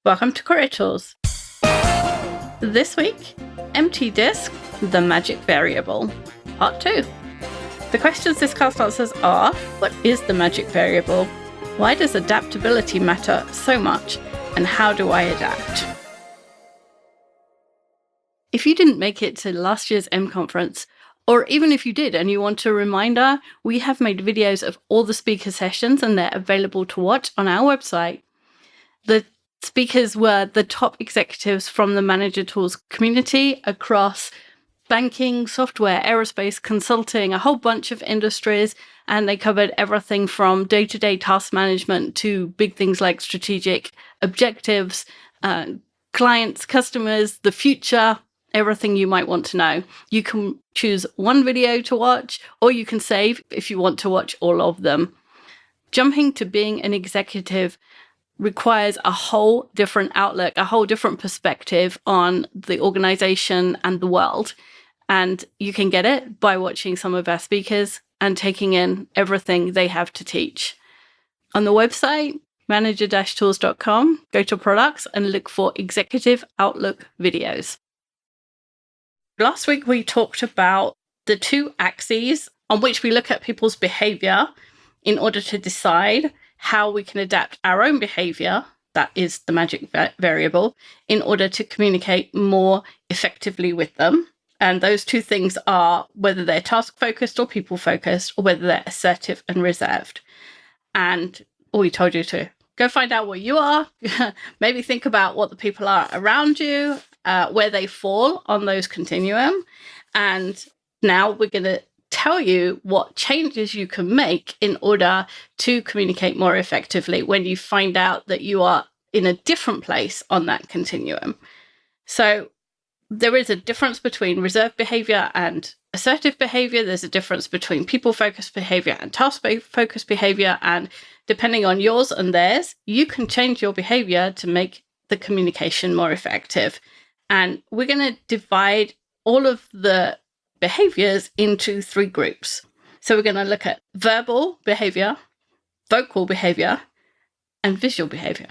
Welcome to Career Tools. This week, MTDISC, the magic variable, part 2. The questions this cast answers are: what is the magic variable? Why does adaptability matter so much? And how do I adapt? If you didn't make it to last year's M conference, or even if you did and you want a reminder, we have made videos of all the speaker sessions and they're available to watch on our website. The speakers were the top executives from the Manager Tools community across banking, software, aerospace, consulting, a whole bunch of industries, and they covered everything from day-to-day task management to big things like strategic objectives, clients, customers, the future, everything you might want to know. You can choose one video to watch, or you can save if you want to watch all of them. Jumping to being an executive requires a whole different outlook, a whole different perspective on the organization and the world. And you can get it by watching some of our speakers and taking in everything they have to teach. On the website, manager-tools.com, go to products and look for Executive Outlook videos. Last week, we talked about the two axes on which we look at people's behavior in order to decide how we can adapt our own behavior, that is the magic variable, in order to communicate more effectively with them. And those two things are whether they're task-focused or people-focused, or whether they're assertive and reserved. And we told you to go find out what you are, maybe think about what the people are around you, where they fall on those continuum. And now we're going to tell you what changes you can make in order to communicate more effectively when you find out that you are in a different place on that continuum. So there is a difference between reserved behavior and assertive behavior. There's a difference between people-focused behavior and task-focused behavior. And depending on yours and theirs, you can change your behavior to make the communication more effective. And we're going to divide all of the behaviors into 3 groups. So we're going to look at verbal behavior, vocal behavior, and visual behavior.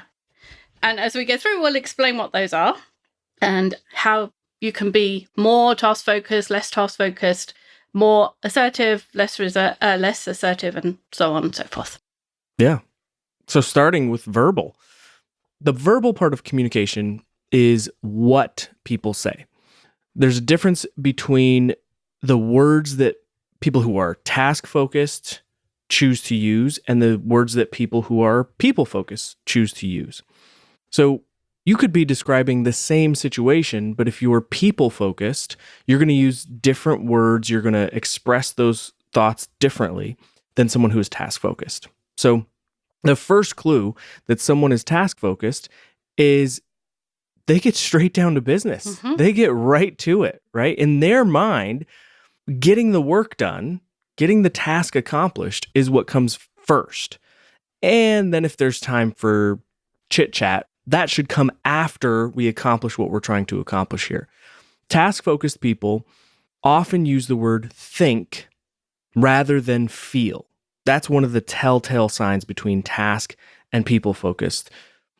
And as we go through, we'll explain what those are and how you can be more task-focused, less task-focused, more assertive, less assertive, and so on and so forth. Yeah. So starting with verbal. The verbal part of communication is what people say. There's a difference between the words that people who are task-focused choose to use and the words that people who are people-focused choose to use. So you could be describing the same situation, but if you are people-focused, you're going to use different words. You're going to express those thoughts differently than someone who is task-focused. So the first clue that someone is task-focused is they get straight down to business. Mm-hmm. They get right to it, right? In their mind, getting the work done, getting the task accomplished is what comes first. And then if there's time for chit-chat, that should come after we accomplish what we're trying to accomplish here. Task-focused people often use the word think rather than feel. That's one of the telltale signs between task and people-focused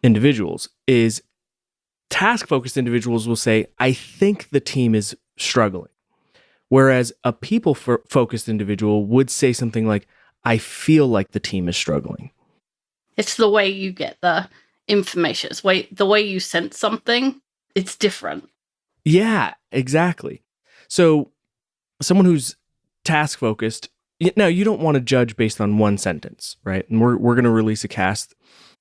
individuals is task-focused individuals will say, I think the team is struggling. Whereas a people-focused individual would say something like, I feel like the team is struggling. It's the way you get the information. It's the way you sense something, it's different. Yeah, exactly. So someone who's task-focused, now you don't want to judge based on one sentence, right? And we're going to release a cast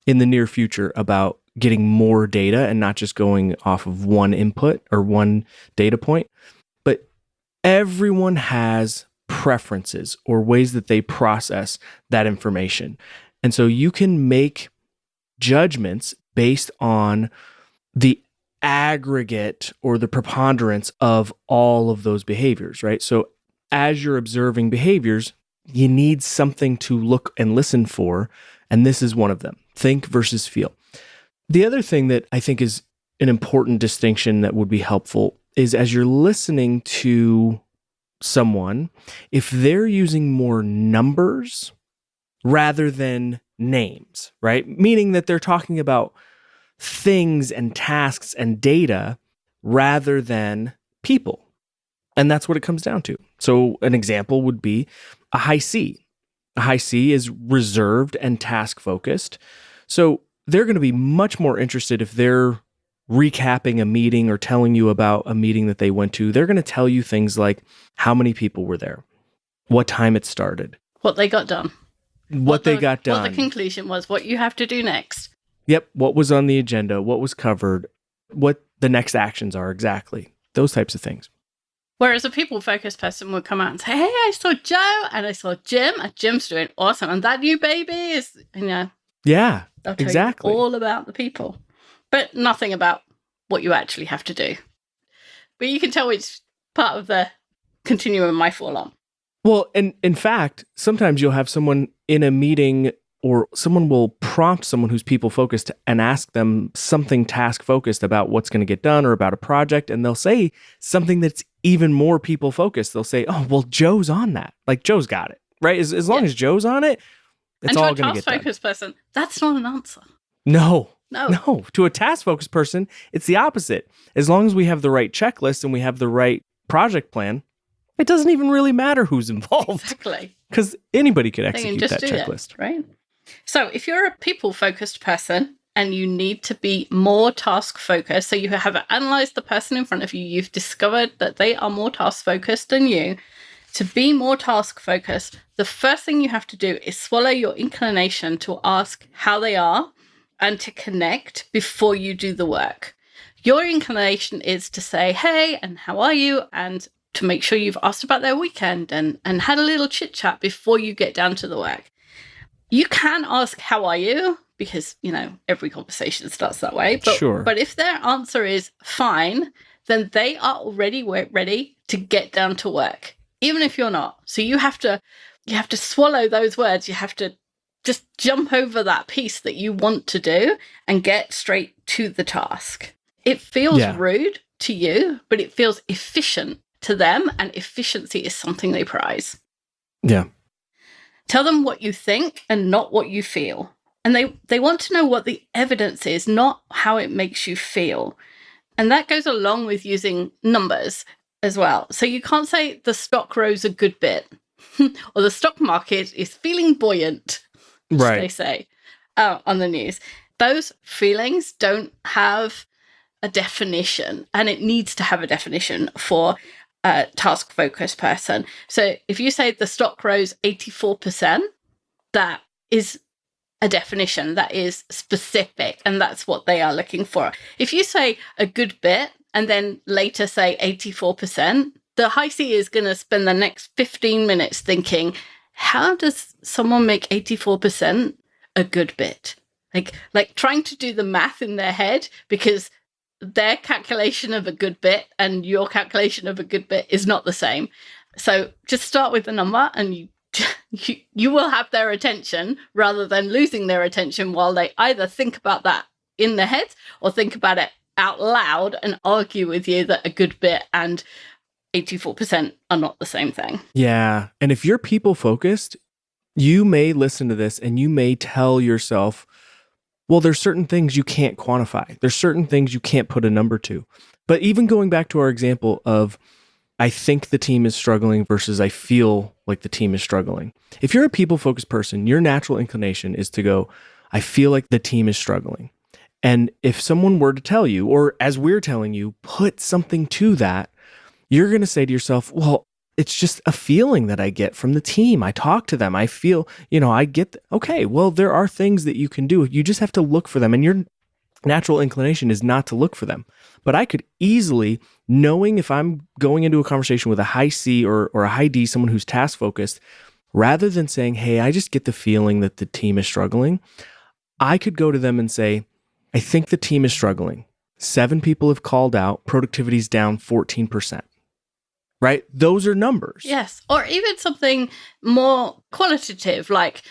in the near future about getting more data and not just going off of one input or one data point. But everyone has preferences or ways that they process that information. And so you can make judgments based on the aggregate or the preponderance of all of those behaviors, right? So as you're observing behaviors, you need something to look and listen for, and this is one of them. Think versus feel. The other thing that I think is an important distinction that would be helpful is as you're listening to someone, if they're using more numbers rather than names, right? Meaning that they're talking about things and tasks and data rather than people. And that's what it comes down to. So an example would be a high C. A high C is reserved and task focused. So they're going to be much more interested if they're recapping a meeting or telling you about a meeting that they went to. They're going to tell you things like how many people were there, what time it started, what they got done, what they got done, what the conclusion was, what you have to do next. Yep, what was on the agenda, what was covered, what the next actions are exactly, those types of things. Whereas a people-focused person would come out and say, hey, I saw Joe and I saw Jim, and Jim's doing awesome, and that new baby is, Yeah, they'll tell exactly. you all about the people, but nothing about what you actually have to do. But you can tell which part of the continuum I fall on. Well, and in fact, sometimes you'll have someone in a meeting or someone will prompt someone who's people-focused and ask them something task-focused about what's going to get done or about a project, and they'll say something that's even more people-focused. They'll say, oh, well, Joe's on that. Like, Joe's got it, right? As long as Joe's on it, it's all going to get done. And to a task-focused person, that's not an answer. No. To a task-focused person, it's the opposite. As long as we have the right checklist and we have the right project plan, it doesn't even really matter who's involved. Exactly. Because anybody could execute that checklist. That, right? So if you're a people-focused person and you need to be more task-focused, so you have analyzed the person in front of you, you've discovered that they are more task-focused than you. To be more task-focused, the first thing you have to do is swallow your inclination to ask how they are and to connect before you do the work. Your inclination is to say, hey, and how are you? And to make sure you've asked about their weekend and had a little chit-chat before you get down to the work. You can ask, how are you? Because, every conversation starts that way. But, sure. But if their answer is fine, then they are already ready to get down to work, even if you're not. So you have to swallow those words. You have to just jump over that piece that you want to do and get straight to the task. It feels rude to you, but it feels efficient to them, and efficiency is something they prize. Yeah. Tell them what you think and not what you feel. And they want to know what the evidence is, not how it makes you feel. And that goes along with using numbers as well. So you can't say the stock rose a good bit or the stock market is feeling buoyant, right? They say on the news. Those feelings don't have a definition, and it needs to have a definition for a task-focused person. So if you say the stock rose 84%, that is a definition, that is specific, and that's what they are looking for. If you say a good bit and then later say 84%, the high C is going to spend the next 15 minutes thinking, how does someone make 84% a good bit? Like trying to do the math in their head, because their calculation of a good bit and your calculation of a good bit is not the same. So just start with the number, and you will have their attention rather than losing their attention while they either think about that in their heads or think about it out loud and argue with you that a good bit and 84% are not the same thing. Yeah. And if you're people focused, you may listen to this and you may tell yourself, well, there's certain things you can't quantify. There's certain things you can't put a number to. But even going back to our example of, I think the team is struggling versus I feel like the team is struggling. If you're a people-focused person, your natural inclination is to go, I feel like the team is struggling. And if someone were to tell you, or as we're telling you, put something to that, you're going to say to yourself, well, it's just a feeling that I get from the team. I talk to them. I feel, I get, okay, well, there are things that you can do. You just have to look for them. And your natural inclination is not to look for them. But I could easily, knowing if I'm going into a conversation with a high C or a high D, someone who's task focused, rather than saying, hey, I just get the feeling that the team is struggling, I could go to them and say, I think the team is struggling. 7 people have called out. Productivity's down 14%. Right? Those are numbers. Yes. Or even something more qualitative, like,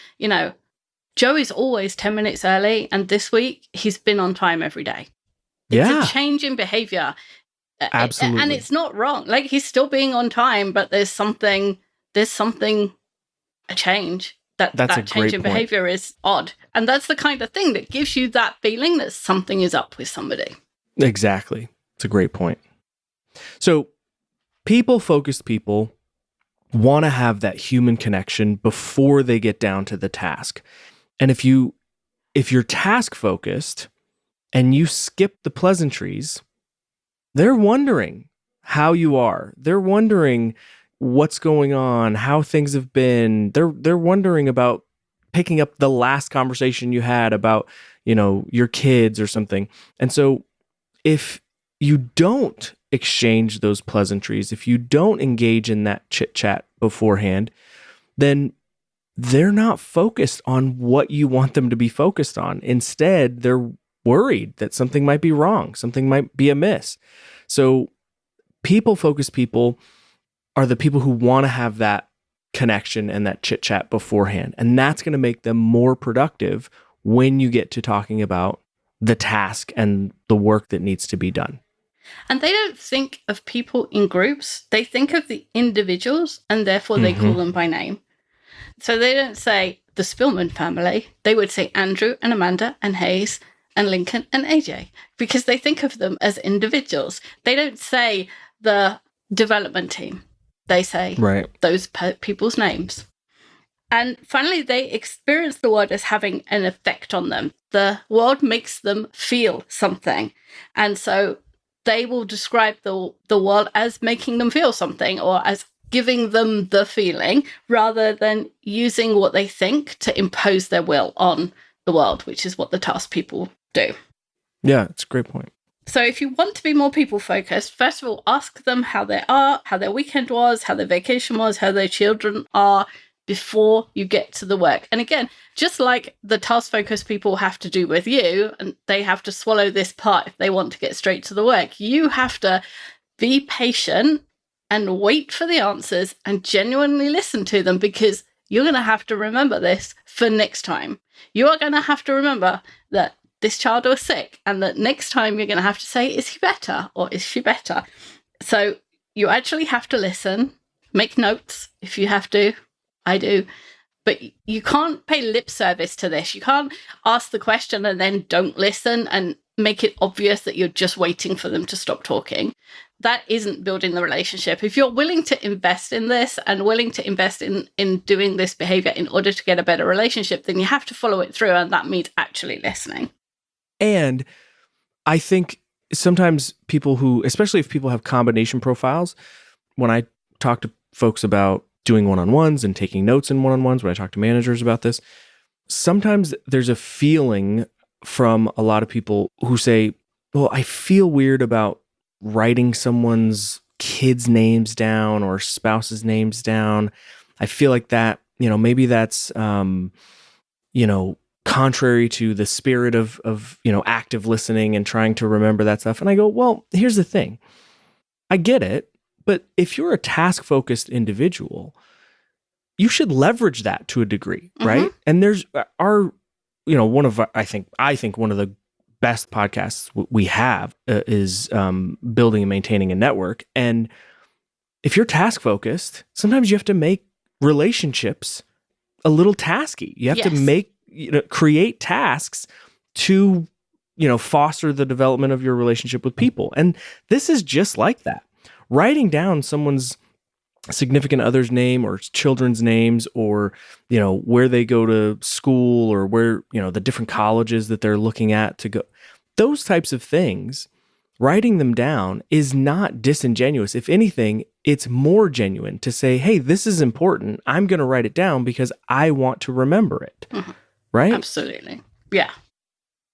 Joe is always 10 minutes early, and this week he's been on time every day. It's a change in behavior. Absolutely. And it's not wrong. Like, he's still being on time, but there's something, a change that That's a that change great in point. behavior is odd. And that's the kind of thing that gives you that feeling that something is up with somebody. Exactly. It's a great point. So people-focused people want to have that human connection before they get down to the task. And if you're task focused and you skip the pleasantries, they're wondering how you are. They're wondering what's going on, how things have been. They're wondering about picking up the last conversation you had about, your kids or something. And so if you don't exchange those pleasantries, if you don't engage in that chit chat beforehand, then they're not focused on what you want them to be focused on. Instead, they're worried that something might be wrong, something might be amiss. So people-focused people are the people who want to have that connection and that chit chat beforehand. And that's going to make them more productive when you get to talking about the task and the work that needs to be done. And they don't think of people in groups. They think of the individuals, and therefore they call them by name. So they don't say the Spillman family. They would say Andrew and Amanda and Hayes and Lincoln and AJ, because they think of them as individuals. They don't say the development team. They say those people's names. And finally, they experience the world as having an effect on them. The world makes them feel something. And so they will describe the world as making them feel something, or as giving them the feeling, rather than using what they think to impose their will on the world, which is what the task people do. Yeah, it's a great point. So if you want to be more people-focused, first of all, ask them how they are, how their weekend was, how their vacation was, how their children are, before you get to the work. And again, just like the task-focused people have to do with you, and they have to swallow this part if they want to get straight to the work, you have to be patient and wait for the answers and genuinely listen to them, because you're going to have to remember this for next time. You are going to have to remember that this child was sick, and that next time you're going to have to say, is he better or is she better? So you actually have to listen, make notes if you have to. I do. But you can't pay lip service to this. You can't ask the question and then don't listen and make it obvious that you're just waiting for them to stop talking. That isn't building the relationship. If you're willing to invest in this and willing to invest in doing this behavior in order to get a better relationship, then you have to follow it through, and that means actually listening. And I think sometimes people who, especially if people have combination profiles, when I talk to folks about doing one-on-ones and taking notes in one-on-ones, when I talk to managers about this, sometimes there's a feeling from a lot of people who say, well, I feel weird about writing someone's kids' names down or spouse's names down. I feel like that, maybe that's, contrary to the spirit of active listening and trying to remember that stuff. And I go, well, here's the thing. I get it. But if you're a task-focused individual, you should leverage that to a degree, right? And there's one of I think one of the best podcasts we have is building and maintaining a network. And if you're task-focused, sometimes you have to make relationships a little tasky. You have to make create tasks to foster the development of your relationship with people. And this is just like that. Writing down someone's significant other's name or children's names, or where they go to school, or where the different colleges that they're looking at to go, those types of things, writing them down is not disingenuous. If anything, it's more genuine to say, hey, this is important. I'm going to write it down because I want to remember it. Right? Absolutely. Yeah.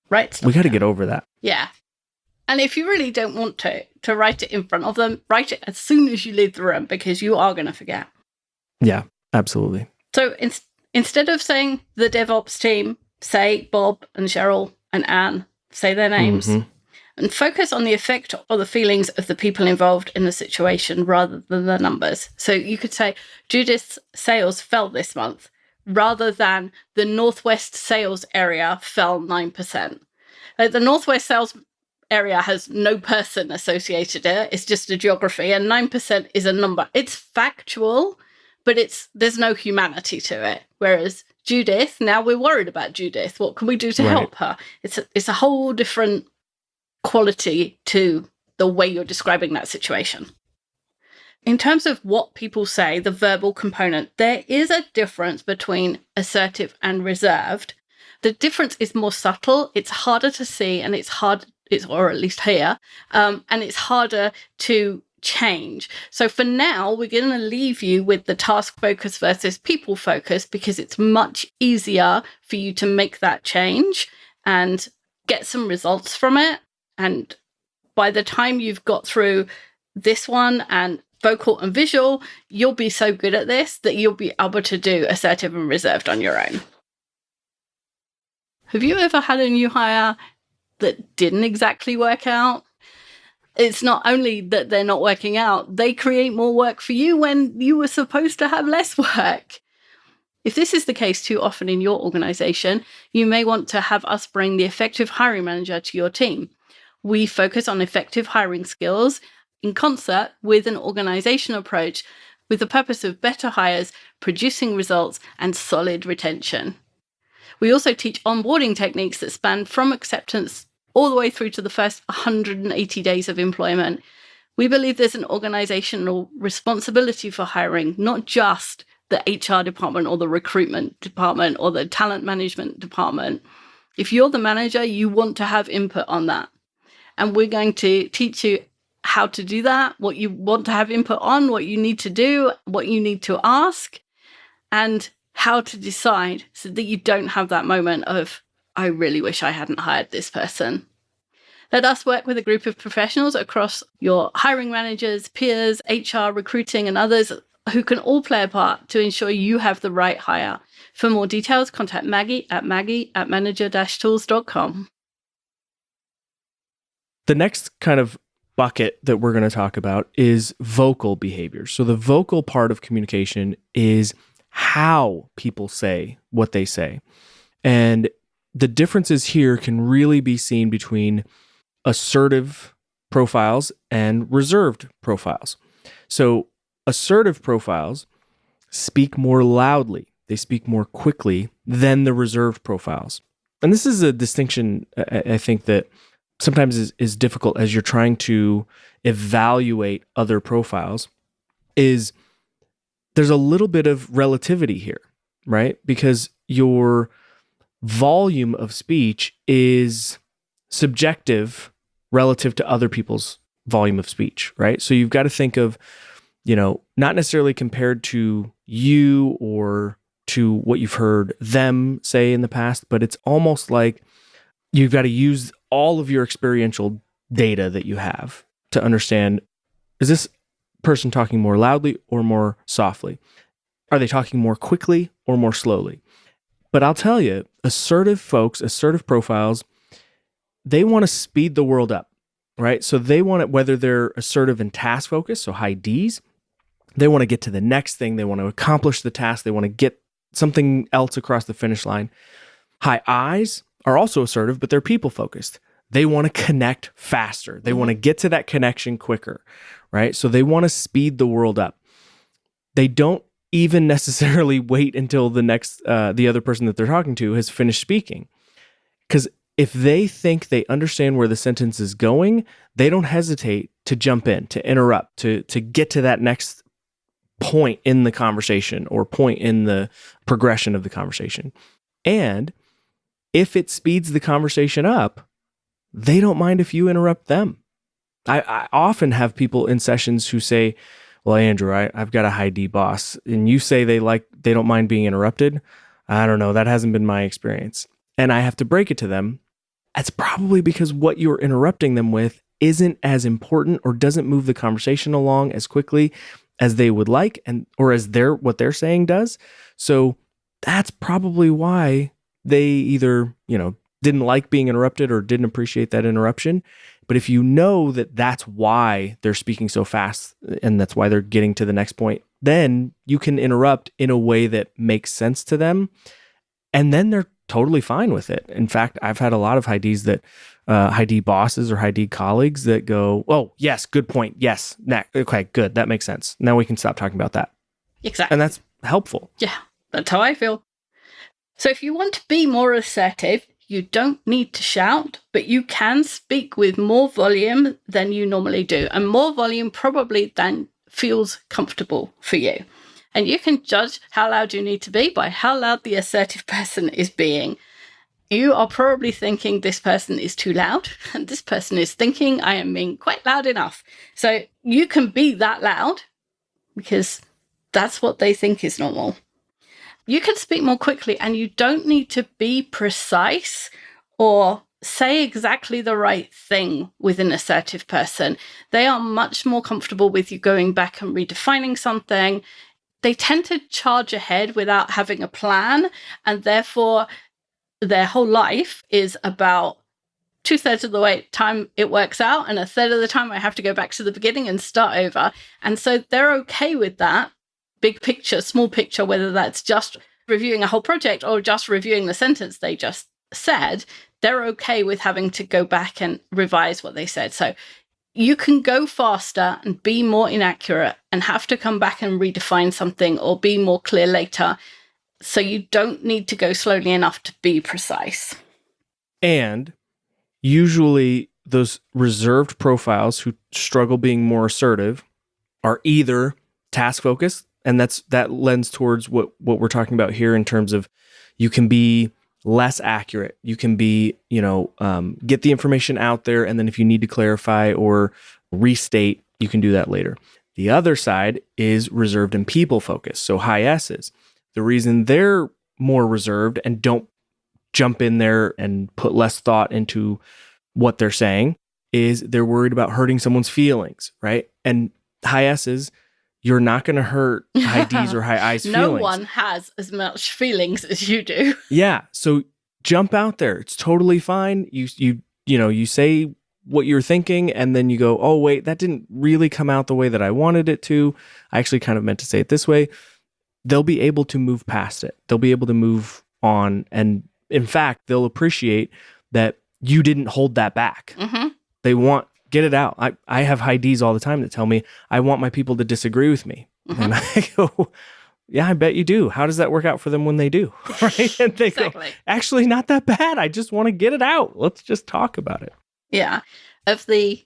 Right. We got to get over that. Yeah. And if you really don't want to write it in front of them, write it as soon as you leave the room, because you are going to forget. Yeah, absolutely. So instead of saying the DevOps team, say Bob and Cheryl and Anne, say their names, and focus on the effect or the feelings of the people involved in the situation rather than the numbers. So you could say Judith's sales fell this month, rather than the Northwest sales area fell 9%. The Northwest sales area has no person associated it. It's just a geography, and 9% is a number. It's factual, but there's no humanity to it. Whereas Judith, now we're worried about Judith. What can we do to help her? It's a whole different quality to the way you're describing that situation. In terms of what people say, the verbal component, there is a difference between assertive and reserved. The difference is more subtle. It's harder to see, and or at least hear, and it's harder to change. So for now, we're going to leave you with the task focus versus people focus, because it's much easier for you to make that change and get some results from it. And by the time you've got through this one and vocal and visual, you'll be so good at this that you'll be able to do assertive and reserved on your own. Have you ever had a new hire that didn't exactly work out? It's not only that they're not working out, they create more work for you when you were supposed to have less work. If this is the case too often in your organization, you may want to have us bring the effective hiring manager to your team. We focus on effective hiring skills in concert with an organization approach, with the purpose of better hires, producing results, and solid retention. We also teach onboarding techniques that span from acceptance all the way through to the first 180 days of employment. We believe there's an organizational responsibility for hiring, not just the HR department or the recruitment department or the talent management department. If you're the manager, you want to have input on that. And we're going to teach you how to do that, what you want to have input on, what you need to do, what you need to ask, and how to decide so that you don't have that moment of, I really wish I hadn't hired this person. Let us work with a group of professionals across your hiring managers, peers, HR, recruiting, and others who can all play a part to ensure you have the right hire. For more details, contact Maggie at manager-tools.com. The next kind of bucket that we're going to talk about is vocal behaviors. So the vocal part of communication is how people say what they say. And the differences here can really be seen between assertive profiles and reserved profiles. So assertive profiles speak more loudly. They speak more quickly than the reserved profiles. And this is a distinction I think that sometimes is difficult as you're trying to evaluate other profiles, is there's a little bit of relativity here, right? Because your volume of speech is subjective relative to other people's volume of speech, right? So you've got to think of, not necessarily compared to you or to what you've heard them say in the past, but it's almost like you've got to use all of your experiential data that you have to understand, is this person talking more loudly or more softly? Are they talking more quickly or more slowly? But I'll tell you, assertive folks, assertive profiles, they want to speed the world up, right? So they want it, whether they're assertive and task focused, so high Ds, they want to get to the next thing. They want to accomplish the task. They want to get something else across the finish line. High Is are also assertive, but they're people focused. They want to connect faster. They want to get to that connection quicker, right? So they want to speed the world up. They don't even necessarily wait until the other person that they're talking to has finished speaking. Because if they think they understand where the sentence is going, they don't hesitate to jump in, to interrupt, to get to that next point in the conversation or point in the progression of the conversation. And if it speeds the conversation up, they don't mind if you interrupt them. I often have people in sessions who say, well, Andrew, I've got a high D boss, and you say they don't mind being interrupted. I don't know. That hasn't been my experience. And I have to break it to them. That's probably because what you're interrupting them with isn't as important or doesn't move the conversation along as quickly as they would like, or as what they're saying does. So that's probably why they either, didn't like being interrupted or didn't appreciate that interruption. But if you know that that's why they're speaking so fast and that's why they're getting to the next point, then you can interrupt in a way that makes sense to them. And then they're totally fine with it. In fact, I've had a lot of high D bosses or high D colleagues that go, oh, yes, good point. Yes. Okay, good. That makes sense. Now we can stop talking about that. Exactly. And that's helpful. Yeah, that's how I feel. So if you want to be more assertive, you don't need to shout, but you can speak with more volume than you normally do, and more volume probably than feels comfortable for you. And you can judge how loud you need to be by how loud the assertive person is being. You are probably thinking this person is too loud, and this person is thinking I am being quite loud enough. So you can be that loud because that's what they think is normal. You can speak more quickly, and you don't need to be precise or say exactly the right thing with an assertive person. They are much more comfortable with you going back and redefining something. They tend to charge ahead without having a plan, and therefore their whole life is about 2/3 of the way time it works out, and 1/3 of the time I have to go back to the beginning and start over. And so they're okay with that. Big picture, small picture, whether that's just reviewing a whole project or just reviewing the sentence they just said, they're okay with having to go back and revise what they said. So you can go faster and be more inaccurate and have to come back and redefine something or be more clear later. So you don't need to go slowly enough to be precise. And usually those reserved profiles who struggle being more assertive are either task focused, and that lends towards what we're talking about here in terms of you can be less accurate. You can be, get the information out there, and then if you need to clarify or restate, you can do that later. The other side is reserved and people focused. So high S's. The reason they're more reserved and don't jump in there and put less thought into what they're saying is they're worried about hurting someone's feelings, right? And high S's, you're not going to hurt high D's or high I's feelings. No one has as much feelings as you do. Yeah. So jump out there. It's totally fine. You say what you're thinking, and then you go, oh, wait, that didn't really come out the way that I wanted it to. I actually kind of meant to say it this way. They'll be able to move past it. They'll be able to move on. And in fact, they'll appreciate that you didn't hold that back. Mm-hmm. They want, get it out. I have high D's all the time that tell me, I want my people to disagree with me. Mm-hmm. And I go, yeah, I bet you do. How does that work out for them when they do? Right? And they Exactly. go, actually, not that bad. I just want to get it out. Let's just talk about it. Yeah. Of the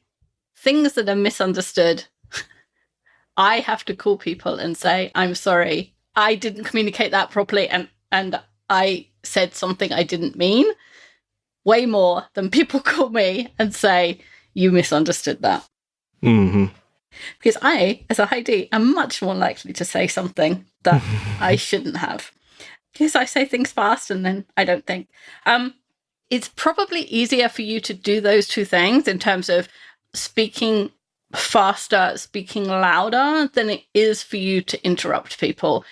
things that are misunderstood, I have to call people and say, I'm sorry, I didn't communicate that properly, and I said something I didn't mean, way more than people call me and say, you misunderstood that. Mm-hmm. Because I, as a high D, am much more likely to say something that I shouldn't have. Because I say things fast and then I don't think. It's probably easier for you to do those two things in terms of speaking faster, speaking louder, than it is for you to interrupt people.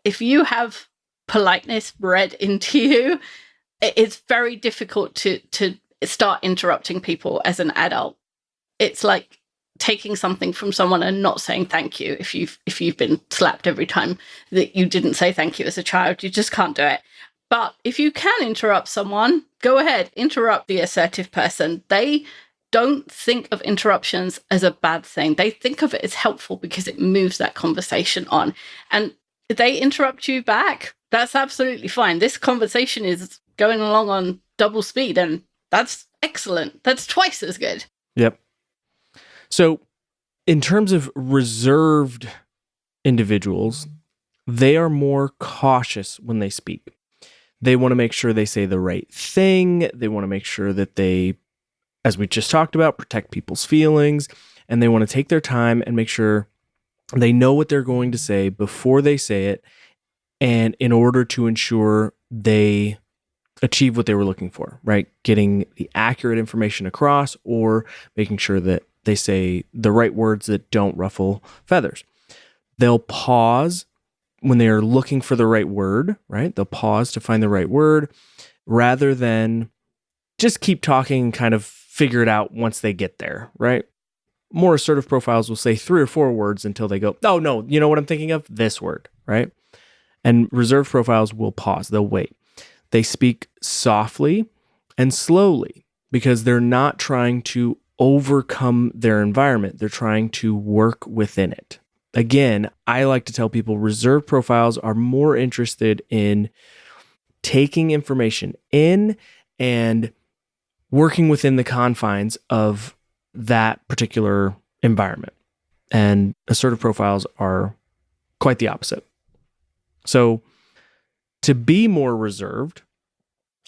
If you have politeness bred into you, it's very difficult to start interrupting people as an adult. It's like taking something from someone and not saying thank you. If you've been slapped every time that you didn't say thank you as a child, you just can't do it. But if you can interrupt someone, go ahead, interrupt the assertive person. They don't think of interruptions as a bad thing. They think of it as helpful because it moves that conversation on. And if they interrupt you back, that's absolutely fine. This conversation is going along on double speed, and that's excellent. That's twice as good. Yep. So in terms of reserved individuals, they are more cautious when they speak. They want to make sure they say the right thing. They want to make sure that they, as we just talked about, protect people's feelings, and they want to take their time and make sure they know what they're going to say before they say it, and in order to ensure they achieve what they were looking for, right? Getting the accurate information across, or making sure that they say the right words that don't ruffle feathers. They'll pause when they are looking for the right word, right? They'll pause to find the right word rather than just keep talking and kind of figure it out once they get there, right? More assertive profiles will say 3 or 4 words until they go, oh, no, you know what I'm thinking of? This word, right? And reserved profiles will pause. They'll wait. They speak softly and slowly because they're not trying to overcome their environment. They're trying to work within it. Again, I like to tell people reserve profiles are more interested in taking information in and working within the confines of that particular environment. And assertive profiles are quite the opposite. So to be more reserved,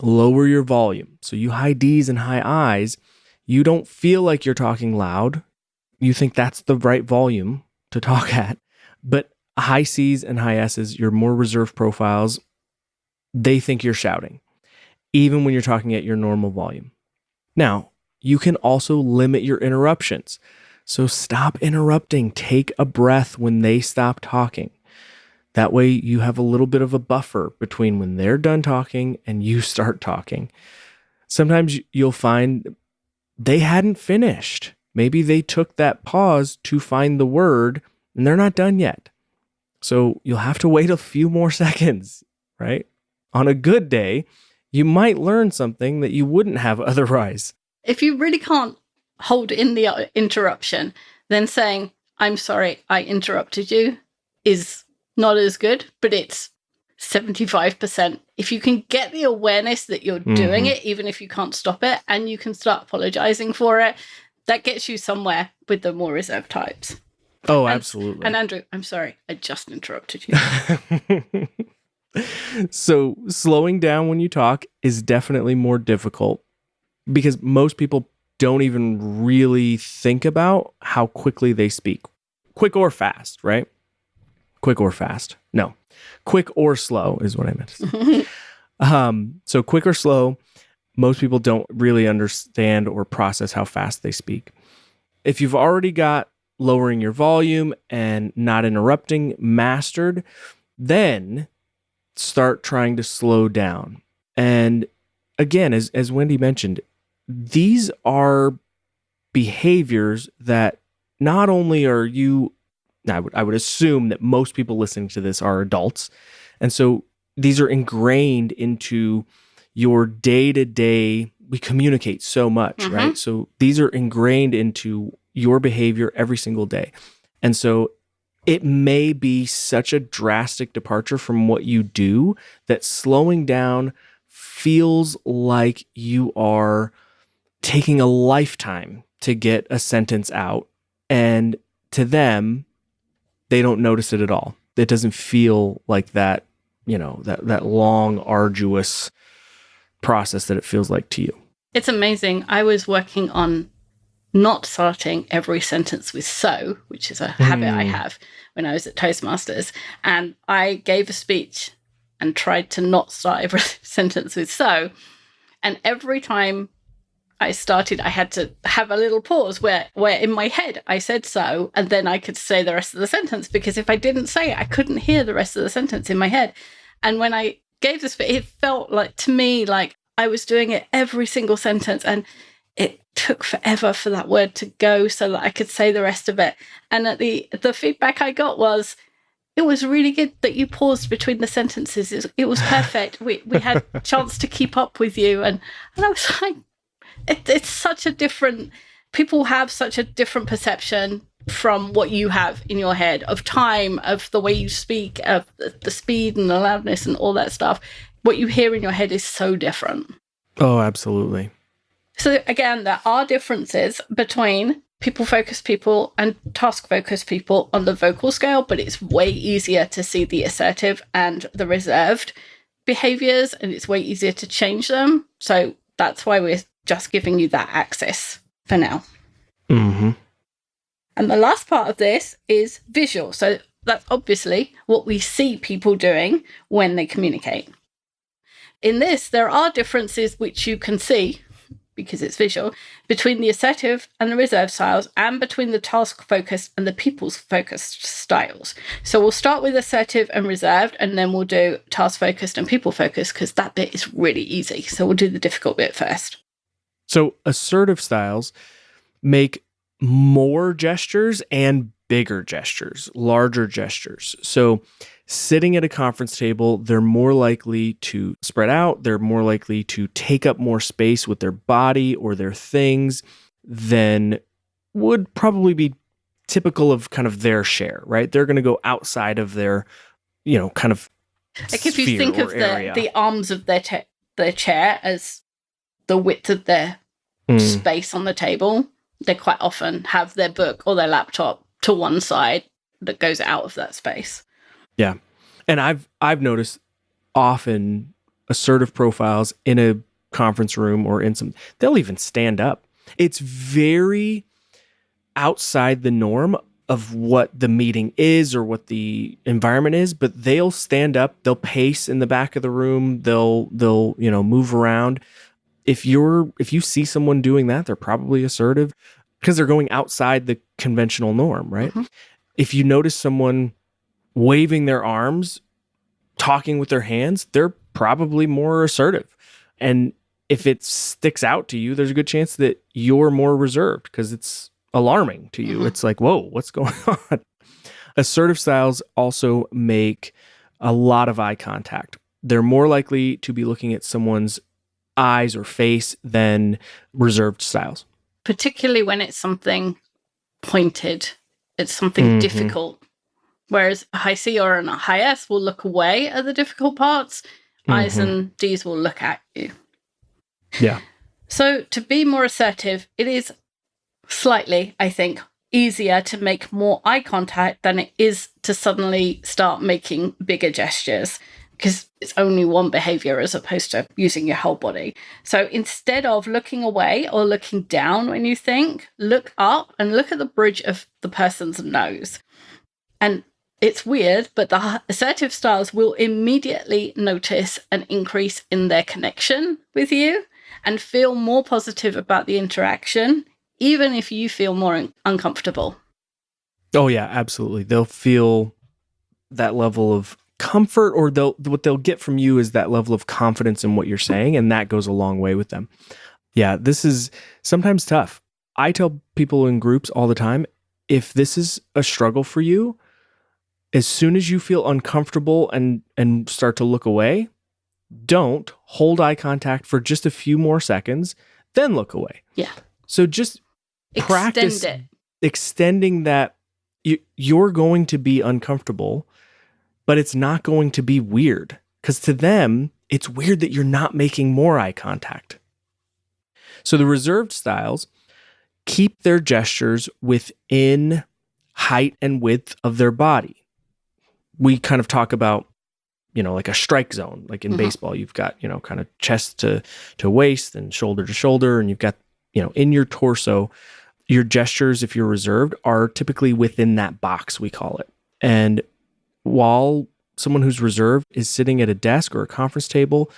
lower your volume. So you high D's and high I's, you don't feel like you're talking loud. You think that's the right volume to talk at. But high C's and high S's, your more reserved profiles, they think you're shouting, even when you're talking at your normal volume. Now, you can also limit your interruptions. So stop interrupting. Take a breath when they stop talking. That way you have a little bit of a buffer between when they're done talking and you start talking. Sometimes you'll find they hadn't finished. Maybe they took that pause to find the word and they're not done yet. So you'll have to wait a few more seconds, right? On a good day, you might learn something that you wouldn't have otherwise. If you really can't hold in the interruption, then saying, I'm sorry, I interrupted you is not as good, but it's 75%. If you can get the awareness that you're doing it, even if you can't stop it, and you can start apologizing for it, that gets you somewhere with the more reserved types. Oh, absolutely. And Andrew, I'm sorry, I just interrupted you. So slowing down when you talk is definitely more difficult because most people don't even really think about how quickly they speak. Quick or fast, right? Quick or fast. No. Quick or slow is what I meant to say. So quick or slow, most people don't really understand or process how fast they speak. If you've already got lowering your volume and not interrupting mastered, then start trying to slow down. And again, as Wendy mentioned, these are behaviors that not only are you, I would assume that most people listening to this are adults. And so these are ingrained into your day-to-day. We communicate so much, right? So these are ingrained into your behavior every single day. And so it may be such a drastic departure from what you do that slowing down feels like you are taking a lifetime to get a sentence out. And to them, they don't notice it at all. It doesn't feel like that, that long, arduous process that it feels like to you. It's amazing. I was working on not starting every sentence with so, which is a habit I have when I was at Toastmasters. And I gave a speech and tried to not start every sentence with so. And every time I started, I had to have a little pause where in my head I said so, and then I could say the rest of the sentence, because if I didn't say it, I couldn't hear the rest of the sentence in my head. And when I gave the speech, it felt like, to me, like I was doing it every single sentence, and it took forever for that word to go so that I could say the rest of it. And the feedback I got was, it was really good that you paused between the sentences. It was perfect. We had a chance to keep up with you. And I was like, it's such a different, people have such a different perception from what you have in your head of time, of the way you speak, of the speed and the loudness and all that stuff. What you hear in your head is so different. Oh, absolutely. So again, there are differences between people-focused people and task-focused people on the vocal scale, but it's way easier to see the assertive and the reserved behaviors, and it's way easier to change them. So that's why we're just giving you that access for now. And the last part of this is visual. So that's obviously what we see people doing when they communicate. In this, there are differences which you can see, because it's visual, between the assertive and the reserved styles, and between the task-focused and the people-focused styles. So we'll start with assertive and reserved, and then we'll do task-focused and people-focused, because that bit is really easy. So we'll do the difficult bit first. So assertive styles make more gestures and bigger gestures, larger gestures. So sitting at a conference table, they're more likely to spread out. They're more likely to take up more space with their body or their things than would probably be typical of kind of their share, right? They're going to go outside of their, kind of like if you think of the arms of their chair as the width of their space on the table, they quite often have their book or their laptop to one side that goes out of that space. Yeah. And I've noticed often assertive profiles in a conference room or they'll even stand up. It's very outside the norm of what the meeting is or what the environment is, but they'll stand up, they'll pace in the back of the room, they'll move around. If you see someone doing that, they're probably assertive because they're going outside the conventional norm, right? Mm-hmm. If you notice someone waving their arms, talking with their hands, they're probably more assertive. And if it sticks out to you, there's a good chance that you're more reserved because it's alarming to you. Mm-hmm. It's like, whoa, what's going on? Assertive styles also make a lot of eye contact. They're more likely to be looking at someone's eyes or face than reserved styles. Particularly when it's something pointed, it's something difficult. Whereas a high C or a high S will look away at the difficult parts. I's and D's will look at you. Yeah. So to be more assertive, it is slightly, I think, easier to make more eye contact than it is to suddenly start making bigger gestures, because it's only one behavior as opposed to using your whole body. So instead of looking away or looking down when you think, look up and look at the bridge of the person's nose. And it's weird, but the assertive styles will immediately notice an increase in their connection with you and feel more positive about the interaction, even if you feel more uncomfortable. Oh, yeah, absolutely. They'll feel that level of comfort, or what they'll get from you is that level of confidence in what you're saying, and that goes a long way with them. Yeah, this is sometimes tough. I tell people in groups all the time, if this is a struggle for you, as soon as you feel uncomfortable and start to look away, don't hold eye contact for just a few more seconds, then look away. Yeah. So just practice extending that. You're going to be uncomfortable, but it's not going to be weird, because to them, it's weird that you're not making more eye contact. So the reserved styles keep their gestures within height and width of their body. We kind of talk about, like a strike zone, like in baseball, you've got, kind of chest to waist and shoulder to shoulder. And you've got, in your torso, your gestures, if you're reserved, are typically within that box, we call it. And while someone who's reserved is sitting at a desk or a conference table,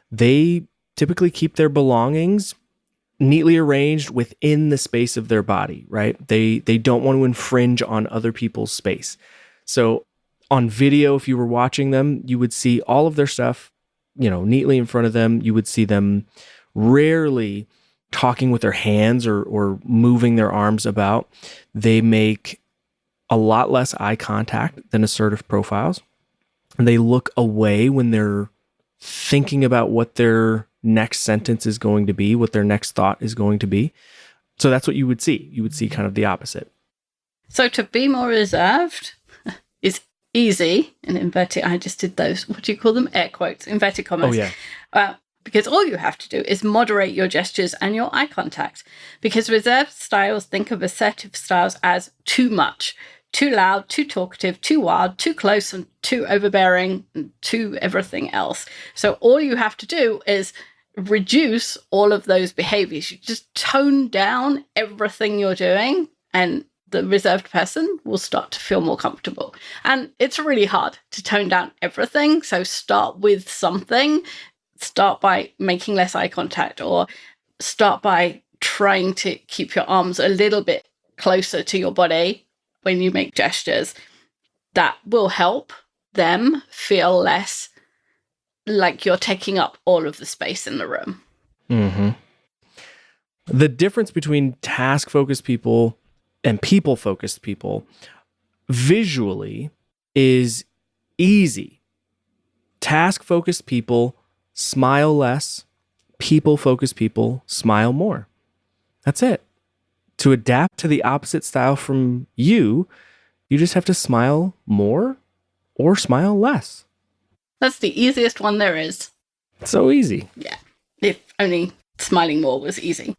they typically keep their belongings neatly arranged within the space of their body, right? They don't want to infringe on other people's space. So on video, if you were watching them, you would see all of their stuff, neatly in front of them. You would see them rarely talking with their hands or moving their arms about. They make a lot less eye contact than assertive profiles. And they look away when they're thinking about what their next sentence is going to be, what their next thought is going to be. So that's what you would see. You would see kind of the opposite. So to be more reserved is easy, in inverted, I just did those, what do you call them? Air quotes, inverted commas. Oh, yeah. Because all you have to do is moderate your gestures and your eye contact. Because reserved styles think of assertive styles as too much, too loud, too talkative, too wild, too close, and too overbearing, and too everything else. So all you have to do is reduce all of those behaviors. You just tone down everything you're doing, and the reserved person will start to feel more comfortable. And it's really hard to tone down everything. So start with something. Start by making less eye contact, or start by trying to keep your arms a little bit closer to your body when you make gestures. That will help them feel less like you're taking up all of the space in the room. Mm-hmm. The difference between task-focused people and people-focused people visually is easy. Task-focused people smile less. People-focused people smile more. That's it. To adapt to the opposite style from you, you just have to smile more or smile less. That's the easiest one there is. So easy. Yeah, if only smiling more was easy.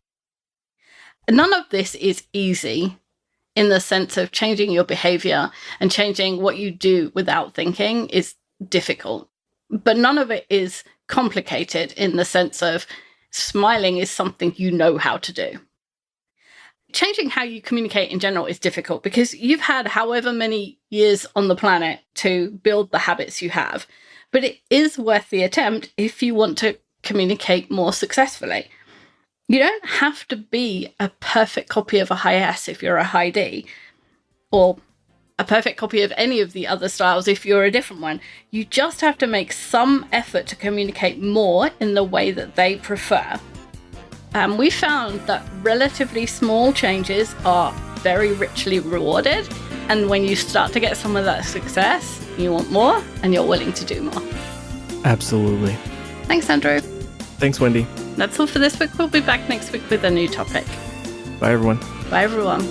None of this is easy in the sense of changing your behavior and changing what you do without thinking is difficult. But none of it is complicated in the sense of smiling is something you know how to do. Changing how you communicate in general is difficult because you've had however many years on the planet to build the habits you have. But it is worth the attempt if you want to communicate more successfully. You don't have to be a perfect copy of a high S if you're a high D, or a perfect copy of any of the other styles if you're a different one. You just have to make some effort to communicate more in the way that they prefer. We found that relatively small changes are very richly rewarded. And when you start to get some of that success, you want more and you're willing to do more. Absolutely. Thanks, Andrew. Thanks, Wendy. That's all for this week. We'll be back next week with a new topic. Bye, everyone. Bye, everyone.